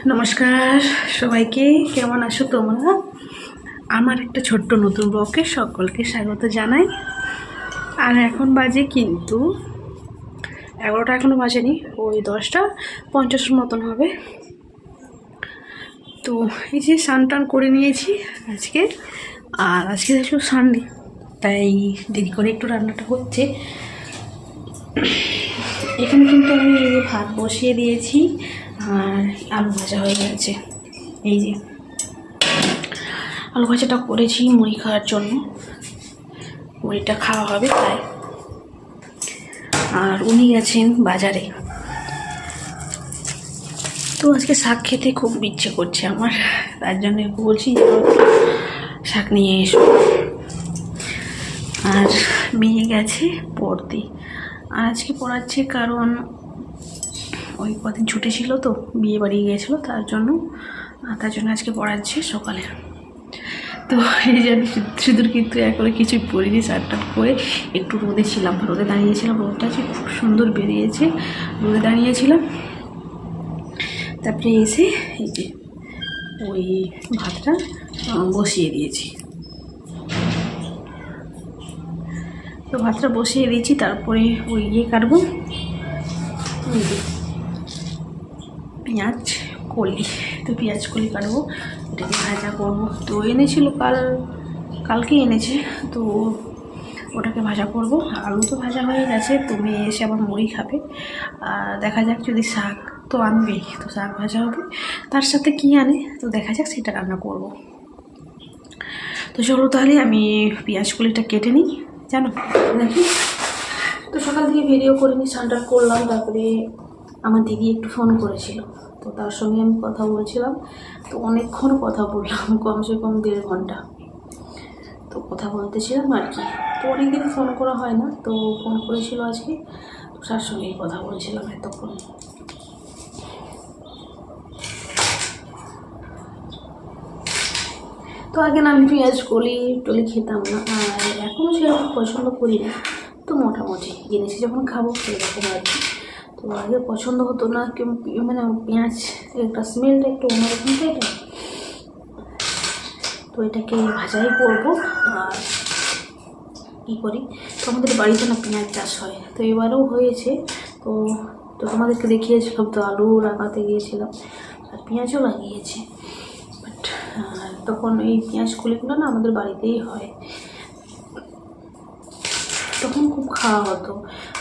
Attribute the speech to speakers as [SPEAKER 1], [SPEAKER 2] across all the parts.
[SPEAKER 1] নমস্কার সবাইকে, কেমন আছো তোমরা? আমার একটা ছোট্ট নতুন ব্লগে সকলকে স্বাগত জানাই। আর এখন বাজে কিন্তু 11টা, এখনও বাজেনি, ওই 10:50 মতন হবে। তো এই যে স্নান টান করে নিয়েছি আজকে, আর আজকে দেখো সানডে, তাই দেরি করে একটু রান্নাটা হচ্ছে। এখানে কিন্তু আমি এই যে ভাত বসিয়ে দিয়েছি আর আলু ভাজা হয়ে গেছে। এই যে আলু ভাজাটা করেছি মুড়ি খাওয়ার জন্য, মুড়িটা খাওয়া হবে তাই। আর উনি গেছেন বাজারে। তো আজকে শাক খেতে খুব ইচ্ছে করছে আমার, তার জন্য বলছি শাক নিয়ে এসো। আর মেয়ে গেছে পড়তে, আর আজকে পড়াচ্ছে কারণ ওই কদিন ছুটি ছিল তো, বিয়ে বাড়ি গিয়েছিলো তার জন্য আজকে পড়াচ্ছে সকালে। তো এই যে আমি সিঁদুর কিন্তু এখন কিছুই পরিনি, স্নান করে একটু রোদে ছিলাম, রোদে দাঁড়িয়েছিলাম। রোদটা আছে খুব সুন্দর বেরিয়েছে, রোদে দাঁড়িয়েছিলাম। তারপরে এসে এই যে ওই ভাতটা বসিয়ে দিয়েছি। তো ভাতটা বসিয়ে দিয়েছি, তারপরে ওই কাটবো, পেঁয়াজ কলি। তো পেঁয়াজ কলি কাটবো, এটাকে ভাজা করবো। তো এনেছিল কালকে এনেছে, তো ওটাকে ভাজা করব। আলু তো ভাজা হয়ে গেছে, তো মেয়ে এসে আবার মুড়ি খাবে। আর দেখা যাক, যদি শাক তো আনবেই, তো শাক ভাজা হবে, তার সাথে কি আনে তো দেখা যাক, সেটা রান্না করব। তো চলো তাহলে আমি পেঁয়াজ কলিটা কেটে নিই। জানো দেখি, তো সকাল থেকে ভিডিও করে নিই, স্নান করলাম। তারপরে আমার দিদি একটু ফোন করেছিল, তো তার সঙ্গে আমি কথা বলছিলাম। তো অনেকক্ষণ কথা বললাম, কমসে কম 1.5 ঘন্টা তো কথা বলতেছিলাম আর কি। তো অনেকদিন ফোন করা হয় না, তো ফোন করেছিল আজকে, তো তার সঙ্গেই কথা বলছিলাম এতক্ষণ। তো আগে না আমি পেঁয়াজ কলি টলি খেতাম না, আর এখনও সেরকম পছন্দ করি না। তো মোটামুটি জিনিস যখন খাবো সেরকম আর কি। তো আগে পছন্দ হতো না, মানে পেঁয়াজ একটা স্মেলটা একটু অন্যরকম, তাই না? তো এটাকে ভাজাই করবো। আর কী করি, তো আমাদের বাড়িতে না পেঁয়াজ চাষ হয়, তো এবারেও হয়েছে। তো তো তোমাদেরকে দেখিয়েছিলাম, তো আলু লাগাতে গিয়েছিলাম আর পেঁয়াজও লাগিয়েছি। বাট তখন এই পেঁয়াজ কলিগুলো না আমাদের বাড়িতেই হয়, তখন খুব খাওয়া হতো।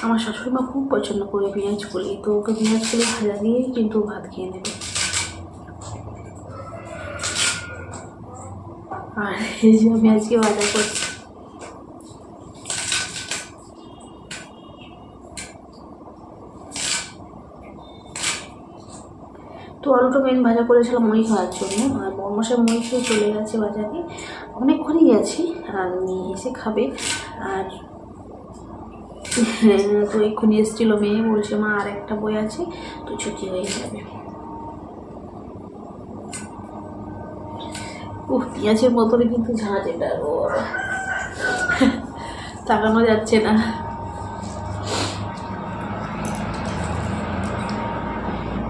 [SPEAKER 1] আমার শাশুড়িমা খুব পছন্দ করে পেঁয়াজ কলি, তো ওকে পেঁয়াজ কলি ভাজা দিয়েই কিন্তু ভাত খেয়ে নেবে। আর এই যে আমি আজকে ভাজা করছি। তো আলুটা মেন ভাজা করেছিলাম মুড়ি খাওয়ার জন্য, আর বড়মশাই মুড়ি খেয়ে চলে গেছে বাজারে, অনেকক্ষণই গেছে, আর নিয়ে এসে খাবে। আর তো এক্ষুনি এসেছিলো মেয়ে, বলছে মা আর একটা বই আছে, তো ছুটি হয়ে যাবে। পেঁয়াজের মতনই কিন্তু ঝাঁজ, এটা তাকানো যাচ্ছে না।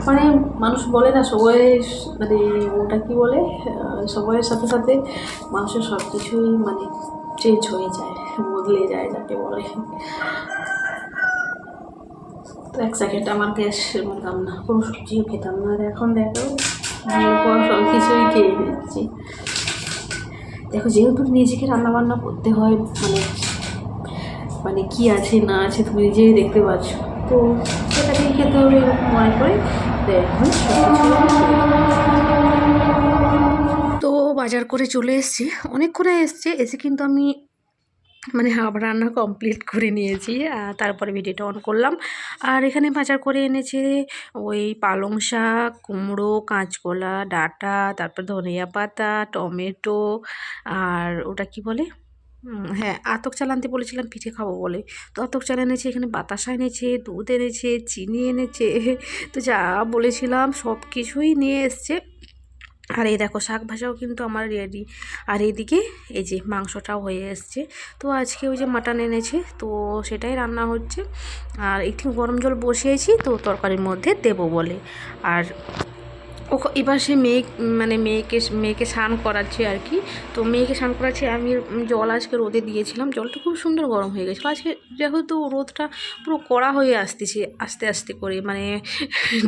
[SPEAKER 1] মানে মানুষ বলে না, সময়ের মানে ওটা কি বলে, সময়ের সাথে সাথে মানুষের সব কিছুই মানে চেঞ্জ হয়ে যায়, বদলে যায় যাকে বলে। তো এক সেকেন্ড আমার গ্যাস বলতাম না, কোনো সবজিও খেতাম না, আর এখন দেখো বিয়ের পর সব কিছুই খেয়ে নিচ্ছি। দেখো, যেহেতু নিজেকে রান্নাবান্না করতে হয়, মানে মানে কী আছে না আছে তুমি নিজেই দেখতে পাচ্ছ, তো সেটাকেই খেতে হবে এরকম মনে করে। এখন তো বাজার করে চলে এসেছি, অনেকক্ষণে এসে কিন্তু আমি মানে রান্না কমপ্লিট করে নিয়েছি। তারপরে ভিডিওটা অন করলাম। আর এখানে বাজার করে এনেছে ওই পালং শাক, কুমড়ো, কাঁচকলা, ডাঁটা, তারপর ধনিয়া পাতা, টমেটো, আর ওটা কি বলে, হ্যাঁ আতক চাল আনতে বলেছিলাম পিঠে খাবো বলে, তো আতক চাল এনেছে, এখানে বাতাসা এনেছে, দুধ এনেছে, চিনি এনেছে, তো যা বলেছিলাম সব কিছুই নিয়ে এসছে। আর এই দেখো শাক ভাজাও কিন্তু আমার রেডি। আর এইদিকে এই যে মাংসটাও হয়ে এসছে। তো আজকে ওই যে মাটন এনেছে, তো সেটাই রান্না হচ্ছে। আর একটু গরম জল বসিয়েছি, তো তরকারির মধ্যে দেবো বলে। আর ও এবার সে মানে মেয়েকে স্নান করাচ্ছে আর কি। তো মেয়েকে স্নান করাচ্ছে, আমি জল আজকে রোদে দিয়েছিলাম, জলটা খুব সুন্দর গরম হয়ে গেছিলো। আজকে যেহেতু রোদটা পুরো কড়া হয়ে আসতেছে আস্তে আস্তে করে, মানে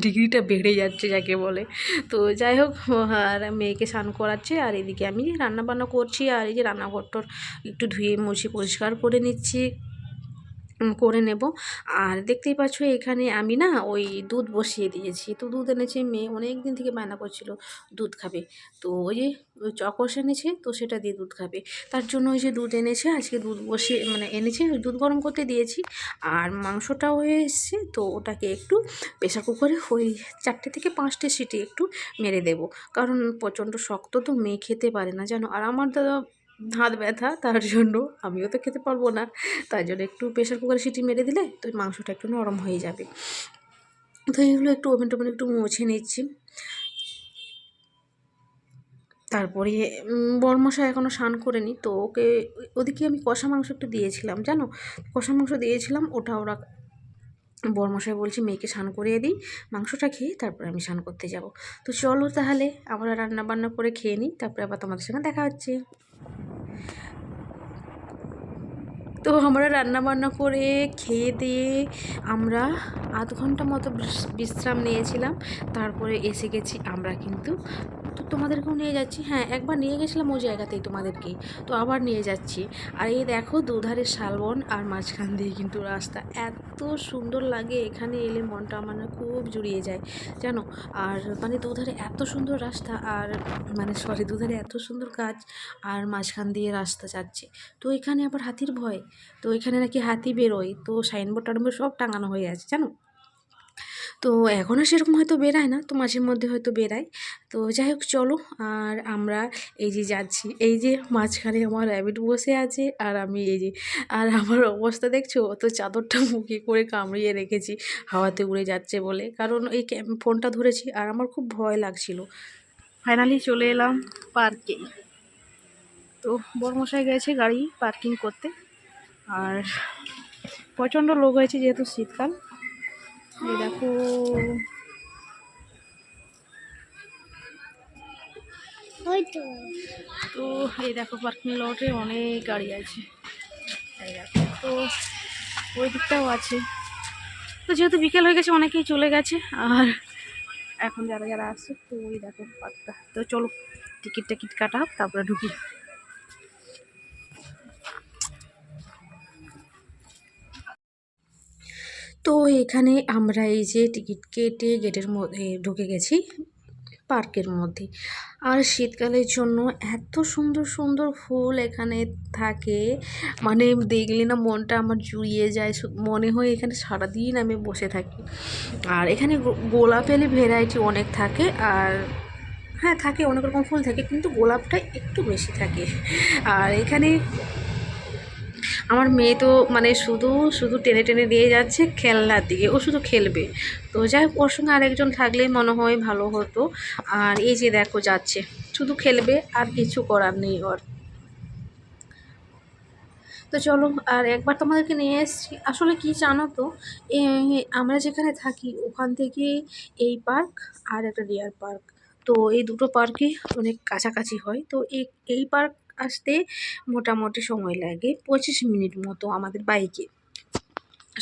[SPEAKER 1] ডিগ্রিটা বেড়ে যাচ্ছে যাকে বলে। তো যাই হোক, আর মেয়েকে স্নান করাচ্ছে, আর এদিকে আমি রান্না বান্না করছি, আর এই যে রান্নাঘরটার একটু ধুয়ে মুছে পরিষ্কার করে নিচ্ছি, করে নেব। আর দেখতেই পাচ্ছ এখানে আমি না ওই দুধ বসিয়ে দিয়েছি। তো দুধ এনেছে, মেয়ে অনেক দিন থেকে বায়না করছিল দুধ খাবে। তো ওই যে চকোস এনেছে, তো সেটা দিয়ে দুধ খাবে। তার জন্য ওই যে দুধ এনেছে, আজকে দুধ বসিয়ে মানে এনেছে, ওই দুধ গরম করতে দিয়েছি। আর মাংসটাও হয়ে এসছে, তো ওটাকে একটু প্রেসার কুকারে ওই 4 থেকে 5টে সিটি একটু মেরে দেব। কারণ প্রচণ্ড শক্ত তো, মেয়ে খেতে পারে না জানো। আর আমার দাদা হাত ব্যথা, তার জন্য আমিও তো খেতে পারবো না। তাই জন্য একটু প্রেশার কুকারে সিটি মেরে দিলে তো মাংসটা একটু নরম হয়ে যাবে। তো এইগুলো একটু ওভেন টোভেন একটু মুছে নিচ্ছি। তারপরে বরমশাই এখনও স্নান করেনি, তো ওদিকে আমি কষা মাংস একটু দিয়েছিলাম জানো, কষা মাংস দিয়েছিলাম। ওরা বরমশাই বলছে মেয়েকে স্নান করিয়ে দিই, মাংসটা খেয়ে তারপরে আমি স্নান করতে যাব। তো চলো তাহলে আমরা রান্না বান্না করে খেয়ে নিই, তারপরে আবার তোমাদের সঙ্গে দেখা হচ্ছে। তো আমরা রান্না বান্না করে খেয়ে দিয়ে আমরা আধ ঘন্টা মতো বিশ্রাম নিয়েছিলাম। তারপরে এসে গেছি আমরা কিন্তু, তো তোমাদেরকেও নিয়ে যাচ্ছি। হ্যাঁ, একবার নিয়ে গেছিলাম ওই জায়গাতেই তোমাদেরকেই, তো আবার নিয়ে যাচ্ছি। আর এই দেখো দুধারে শালবন, আর মাঝখান দিয়ে কিন্তু রাস্তা, এত সুন্দর লাগে এখানে এলে, মনটা মানে খুব জুড়িয়ে যায় জানো। আর মানে দুধারে এত সুন্দর রাস্তা, আর মানে সরি দুধারে এত সুন্দর গাছ, আর মাঝখান দিয়ে রাস্তা যাচ্ছে। তো এখানে আবার হাতির ভয়, তো এখানে নাকি হাতি বেরোয়, তো সাইনবোর্ড টাইনবোর্ড সব টাঙানো হয়ে আছে জানো। তো এখনও সেরকম হয়তো বেরায় না, তো মাঝে মধ্যে হয়তো বেরায়। তো যাই হোক চলো, আর আমরা এই যে যাচ্ছি, এই যে মাঝখানে আমার র্যাবিট বসে আছে, আর আমি এই যে, আর আমার অবস্থা দেখছো, তো চাদরটা মুখে করে কামড়িয়ে রেখেছি, হাওয়াতে উড়ে যাচ্ছে বলে, কারণ এই ফোনটা ধরেছি আর আমার খুব ভয় লাগছিল। ফাইনালি চলে এলাম পার্কে। তো বড়মশাই গেছে গাড়ি পার্কিং করতে, আর প্রচণ্ড লোক হয়েছে যেহেতু শীতকাল। এই দেখো, তো এই দেখো পার্কিং লটে অনেক গাড়ি আছে, এই দেখো। তো ওই দিকটাও আছে। তো যেহেতু বিকেল হয়ে গেছে অনেকেই চলে গেছে, আর এখন যারা যারা আসছে, তো ওই দেখো পার্কটা। তো চলো টিকিট কাটা হোক, তারপরে ঢুকি। তো এখানে আমরা এই যে টিকিট কেটে গেটের মধ্যে ঢুকে গেছি পার্কের মধ্যে। আর শীতকালের জন্য এত সুন্দর সুন্দর ফুল এখানে থাকে, মানে দেখলে না মনটা আমার জুড়িয়ে যায়, মনে হয় এখানে সারাদিন আমি বসে থাকি। আর এখানে গোলাপের ভ্যারাইটি অনেক থাকে, আর হ্যাঁ থাকে, অনেক রকম ফুল থাকে, কিন্তু গোলাপটা একটু বেশি থাকে। আর এখানে আমার মেয়ে তো মানে শুধু শুধু টেনে টেনে নিয়ে যাচ্ছে খেলনার দিকে, ও শুধু খেলবে। তো যাই হোক, ওর সঙ্গে আরেকজন থাকলে মনে হয় ভালো হতো। আর এই যে দেখো যাচ্ছে, শুধু খেলবে, আর কিছু করার নেই ওর। তো চলো, আর একবার তোমাদেরকে নিয়ে এসেছি, আসলে কি জানো তো, আমরা যেখানে থাকি ওখান থেকে এই পার্ক আর একটা ডিয়ার পার্ক, তো এই দুটো পার্কই অনেক কাছাকাছি হয়। তো এই পার্ক আসতে মোটামুটি সময় লাগে 25 মিনিট মতো আমাদের বাইকে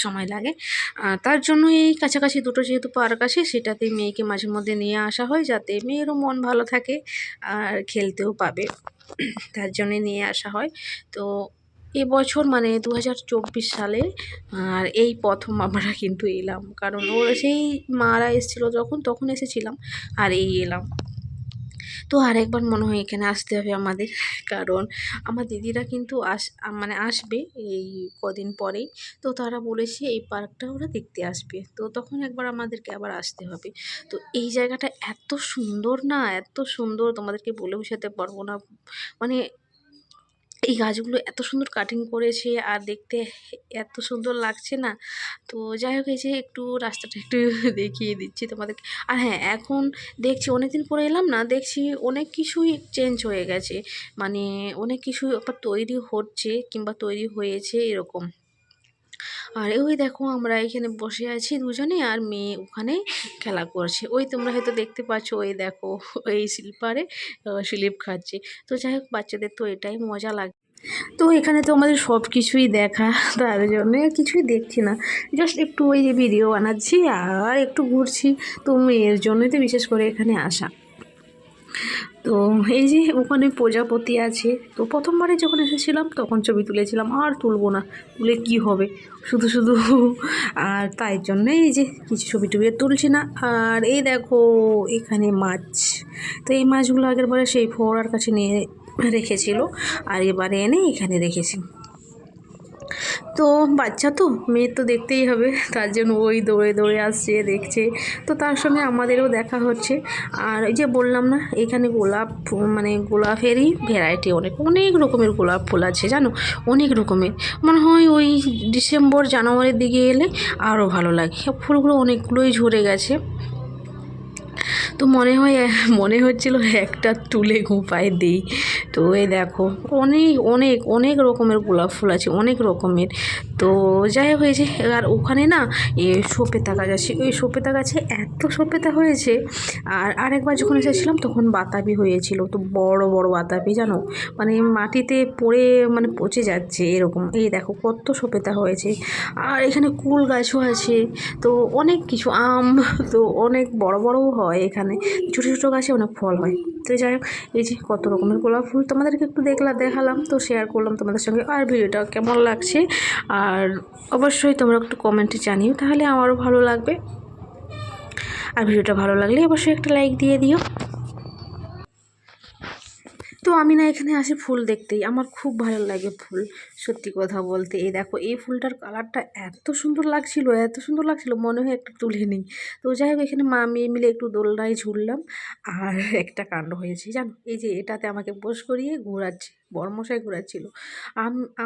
[SPEAKER 1] সময় লাগে। তার জন্য এই কাছাকাছি দুটো যেহেতু পার্ক আছে, সেটাতে মেয়েকে মাঝে মধ্যে নিয়ে আসা হয়, যাতে মেয়েরও মন ভালো থাকে আর খেলতেও পাবে, তার জন্যে নিয়ে আসা হয়। তো এবছর মানে 2024 সালে আর এই প্রথম আমরা কিন্তু এলাম, কারণ ওরা সেই মারা এসেছিলো যখন, তখন এসেছিলাম, আর এই এলাম। তো আরেকবার মনে হয় এখানে আসতে হবে আমাদের, কারণ আমার দিদিরা কিন্তু মানে আসবে এই কদিন পরেই। তো তারা বলেছে এই পার্কটা ওরা দেখতে আসবে, তো তখন একবার আমাদেরকে আবার আসতে হবে। তো এই জায়গাটা এত সুন্দর না, এত সুন্দর, তোমাদেরকে বলে বোঝাতে পারবো না। মানে এই গাছগুলো এত সুন্দর কাটিং করেছে, আর দেখতে এত সুন্দর লাগছে না। তো যাই হোক, এই যে একটু রাস্তাটা একটু দেখিয়ে দিচ্ছি তোমাদেরকে। আর হ্যাঁ, এখন দেখছি অনেকদিন পরে এলাম না, দেখছি অনেক কিছুই চেঞ্জ হয়ে গেছে, মানে অনেক কিছুই আবার তৈরি হচ্ছে কিংবা তৈরি হয়েছে এরকম। আর ওই দেখো আমরা এখানে বসে আছি দুজনে, আর মেয়ে ওখানে খেলা করছে। ওই তোমরা হয়তো দেখতে পাচ্ছ, ওই দেখো ওই স্লিপারে স্লিপ খাচ্ছে। তো যাই হোক, বাচ্চাদের তো এটাই মজা লাগে। তো এখানে তো আমাদের সব কিছুই দেখা, তার জন্য কিছুই দেখছি না, জাস্ট একটু ওই যে ভিডিও বানাচ্ছি আর একটু ঘুরছি। তো মেয়ের জন্যই তো বিশেষ করে এখানে আসা। তো এই যে ওখানে প্রজাপতি আছে, তো প্রথমবারে যখন এসেছিলাম তখন ছবি তুলেছিলাম, আর তুলবো না, তুলে কি হবে শুধু শুধু। আর তাই জন্য এই যে কিছু ছবি টবি তুলছি না। আর এই দেখো এখানে মাছ, তো এই মাছগুলো আগের বারে সেই ফোয়ারার কাছে নিয়ে রেখেছিল, আর এবারে এনে এখানে রেখেছি। তো বাচ্চা তো, মেয়ের তো দেখতেই হবে, তার জন্য ওই দৌড়ে দৌড়ে আসছে, দেখছে। তো তার সঙ্গে আমাদেরও দেখা হচ্ছে। আর এই যে বললাম না, এখানে গোলাপ মানে গোলাপেরই ভ্যারাইটি অনেক অনেক রকমের গোলাপ ফুল আছে জানো, অনেক রকমের। মনে হয় ওই ডিসেম্বর জানুয়ারির দিকে এলে আরও ভালো লাগে, ফুলগুলো অনেকগুলোই ঝরে গেছে। তো মনে হচ্ছিল একটা তুলে ঘুপায় দিই। তো এই দেখো অনেক অনেক অনেক রকমের গোলাপ ফুল আছে, অনেক রকমের। তো যাই হোক হয়েছে। আর ওখানে না সবেদা গাছ আছে, ওই সবেদা গাছে এত সবেদা হয়েছে। আর আরেকবার যখন এসেছিলাম তখন বাতাবি হয়েছিল, তো বড় বড় বাতাবি জানো, মানে মাটিতে পড়ে মানে পচে যাচ্ছে এরকম। এই দেখো কত সবেদা হয়েছে। আর এখানে কুল গাছও আছে, তো অনেক কিছু আম, তো অনেক বড় বড়ও হয় এখানে, ছোটো ছোটো গাছে অনেক ফল হয়। তো যাই হোক, এই যে কত রকমের গোলাপ ফুল তোমাদেরকে একটু দেখালাম, তো শেয়ার করলাম তোমাদের সঙ্গে। আর ভিডিওটা কেমন লাগছে আর অবশ্যই তোমরা একটু কমেন্টে জানিও, তাহলে আমারও ভালো লাগবে। আর ভিডিওটা ভালো লাগলে অবশ্যই একটা লাইক দিয়ে দিও। তো আমি না এখানে আসি ফুল দেখতেই, আমার খুব ভালো লাগে ফুল, সত্যি কথা বলতে। এই দেখো এই ফুলটার কালারটা এত সুন্দর লাগছিল, এত সুন্দর লাগছিল, মনে হয় একটু তুলে নিই। তো যাই হোক, এখানে মা মেয়ে মিলে একটু দোলনায় ঝুললাম। আর একটা কাণ্ড হয়েছে জানো, এই যে এটাতে আমাকে বস করিয়ে ঘোরাচ্ছে, বরমশাই ঘোরাচ্ছিল।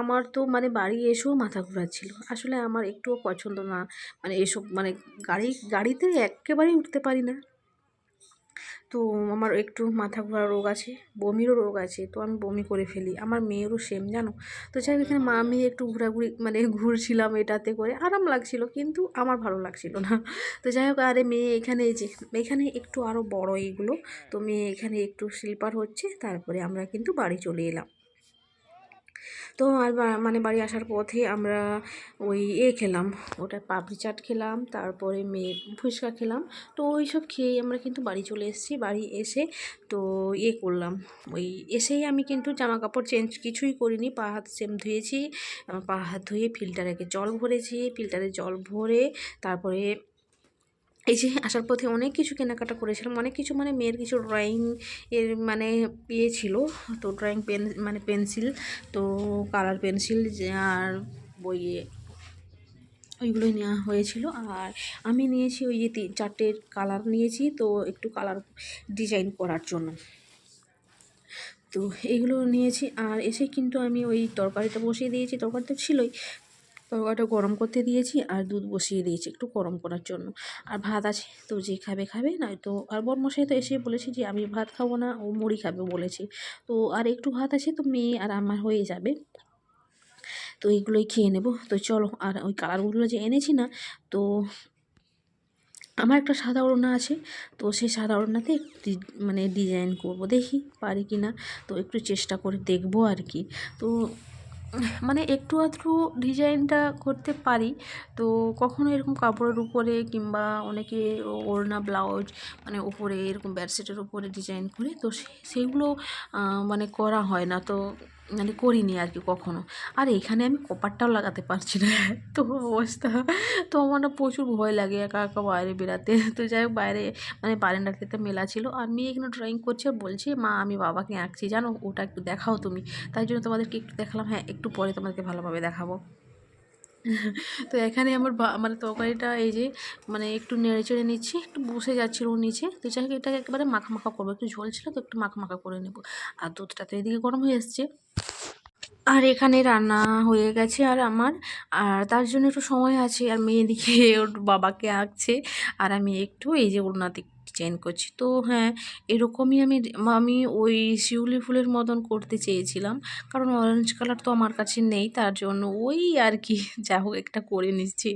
[SPEAKER 1] আমার তো মানে বাড়ি এসেও মাথা ঘোরাচ্ছিল। আসলে আমার একটুও পছন্দ না, মানে এসব মানে গাড়িতে একেবারেই উঠতে পারি না। তো আমার একটু মাথা ঘোরার রোগ আছে, বমিরও রোগ আছে, তো আমি বমি করে ফেলি। আমার মেয়েরও সেম জানো। তো যাই হোক, এখানে মা মেয়ে একটু ঘোরাঘুরি মানে ঘুরছিলাম এটাতে করে, আরাম লাগছিল, কিন্তু আমার ভালো লাগছিল না। তো যাই হোক, আরে মেয়ে এখানে এই যে এখানে একটু আরও বড় এইগুলো, তো মেয়ে এখানে একটু স্লিপার হচ্ছে, তারপরে আমরা কিন্তু বাড়ি চলে এলাম। তো আর মানে বাড়ি আসার পথে আমরা ওই খেলাম, ওটা পাপড়ি চাট খেলাম, তারপরে ফুচকা খেলাম। তো ওই সব খেয়েই আমরা কিন্তু বাড়ি চলে এসেছি। বাড়ি এসে তো করলাম, ওই এসেই আমি কিন্তু জামা কাপড় চেঞ্জ কিছুই করিনি, পা হাত সেম ধুয়েছি। পা হাত ধুয়ে ফিল্টারে জল ভরেছি, ফিল্টারে জল ভরে তারপরে এই যে আসার পথে অনেক কিছু কেনাকাটা করেছিলাম, অনেক কিছু মানে মেয়ের কিছু ড্রয়িং এর মানে ছিল, তো ড্রয়িং পেন মানে পেন্সিল, তো কালার পেন্সিল আর বইয়ে ওইগুলোই নেওয়া হয়েছিল। আর আমি নিয়েছি ওই যে 3-4টে কালার নিয়েছি, তো একটু কালার ডিজাইন করার জন্য, তো এইগুলো নিয়েছি। আর এসে কিন্তু আমি ওই তরকারিটা বসিয়ে দিয়েছি, তরকারি তো ছিলই, তরকারিটা গরম করতে দিয়েছি আর দুধ বসিয়ে দিয়েছি একটু গরম করার জন্য। আর ভাত আছে, তো যে খাবে খাবে, নয়তো আর বরমশাই তো এসে বলেছি যে আমি ভাত খাবো না, ও মুড়ি খাবে বলেছি। তো আর একটু ভাত আছে, তো মেয়ে আর আমার হয়ে যাবে, তো এইগুলোই খেয়ে নেব। তো চলো, আর ওই কালারগুলো যে এনেছি না, তো আমার একটা সাদা ওড়না আছে, তো সেই সাদা ওড়নাতে মানে ডিজাইন করব, দেখি পারি কি না, তো একটু চেষ্টা করে দেখবো আর কি। তো মানে একটু আধটু ডিজাইনটা করতে পারি। তো কখনো এরকম কাপড়ের উপরে কিংবা অনেকে ওড়না ব্লাউজ মানে উপরে এরকম বেডশিটের উপরে ডিজাইন করে, তো সেইগুলো মানে করা হয় না, তো মানে করিনি আর কি কখনো। আর এখানে আমি কপারটাও লাগাতে পারছি না, তো অবস্থা। তো আমার না প্রচুর ভয় লাগে একা একা বাইরে বেরাতে। তো যাই হোক, বাইরে মানে বারান্দাতে একটা মেলা ছিল, আর মেয়ে এখানে ড্রয়িং করছে, বলছে মা আমি বাবাকে আঁকছি জানো, ওটা একটু দেখাও তুমি। তাই জন্য তোমাদেরকে একটু দেখালাম, হ্যাঁ একটু পরে তোমাদেরকে ভালোভাবে দেখাবো। তো এখানে আমার মানে তরকারিটা এই যে মানে একটু নেড়ে চেড়ে নিচ্ছি, একটু বসে যাচ্ছিলো নিচে। তো যাই হোক, এটাকে একেবারে মাখা মাখা করবো, একটু ঝোল ছিল তো একটু মাখা মাখা করে নেবো। আর দুধটা তো এদিকে গরম হয়ে এসছে, আর এখানে রান্না হয়ে গেছে আর আমার, আর তার জন্য একটু সময় আছে। আর মেয়ে এদিকে ওর বাবাকে আঁকছে, আর আমি একটু এই যে ওড়নাতে ডিজাইন করছি। তো হ্যাঁ, এরকমই আমি আমি ওই শিউলি ফুলের মতন করতে চেয়েছিলাম, কারণ অরেঞ্জ কালার তো আমার কাছে নেই, তার জন্য ওই আর কি যা হোক একটা করে নিচ্ছি।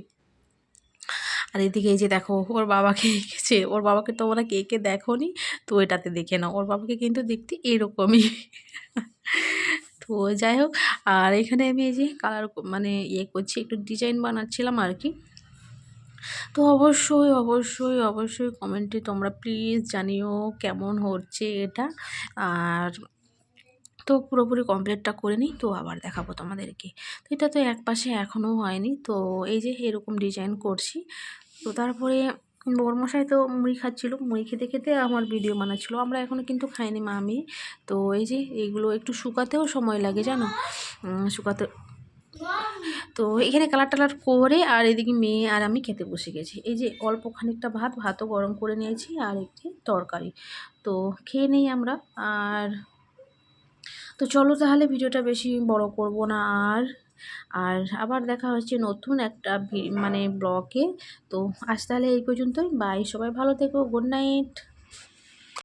[SPEAKER 1] আর এদিকে এই যে দেখো ওর বাবাকে এঁকেছে, ওর বাবাকে তোমরা কে কে দেখোনি, তো এটাতে দেখে নাও, ওর বাবাকে কিন্তু দেখতে এরকমই। তো যাই হোক, আর এখানে আমি এই যে কালার মানে ইয়ে করছি, একটু ডিজাইন বানাচ্ছিলাম আর কি। তো অবশ্যই অবশ্যই অবশ্যই কমেন্টে তোমরা প্লিজ জানিও কেমন হচ্ছে এটা। আর তো পুরোপুরি কমপ্লিটটা করে নিই, তো আবার দেখাবো তোমাদেরকে। তো এটা তো এক পাশে এখনও হয়নি, তো এই যে এরকম ডিজাইন করছি। তো তারপরে বড়মশাই তো মুড়ি খাচ্ছিলো, মুড়ি খেতে খেতে আমার ভিডিও বানাচ্ছিলো। আমরা এখনও কিন্তু খাইনি মা আমি। তো এই যে এইগুলো একটু শুকাতেও সময় লাগে জানো, শুকাতে। তো এখানে কালার টালার করে আর এদিকে মেয়ে আর আমি খেতে বসে গেছি। এই যে অল্প খানিকটা ভাতও গরম করে নিয়েছি আর একটি তরকারি, তো খেয়ে নেই আমরা। আর তো চলো তাহলে ভিডিওটা বেশি বড় করব না আর। আর আবার দেখা হচ্ছে নতুন একটা মানে ব্লগে। তো আজ তাহলে এই পর্যন্তই, বাই, সবাই ভালো থেকো, গুড নাইট।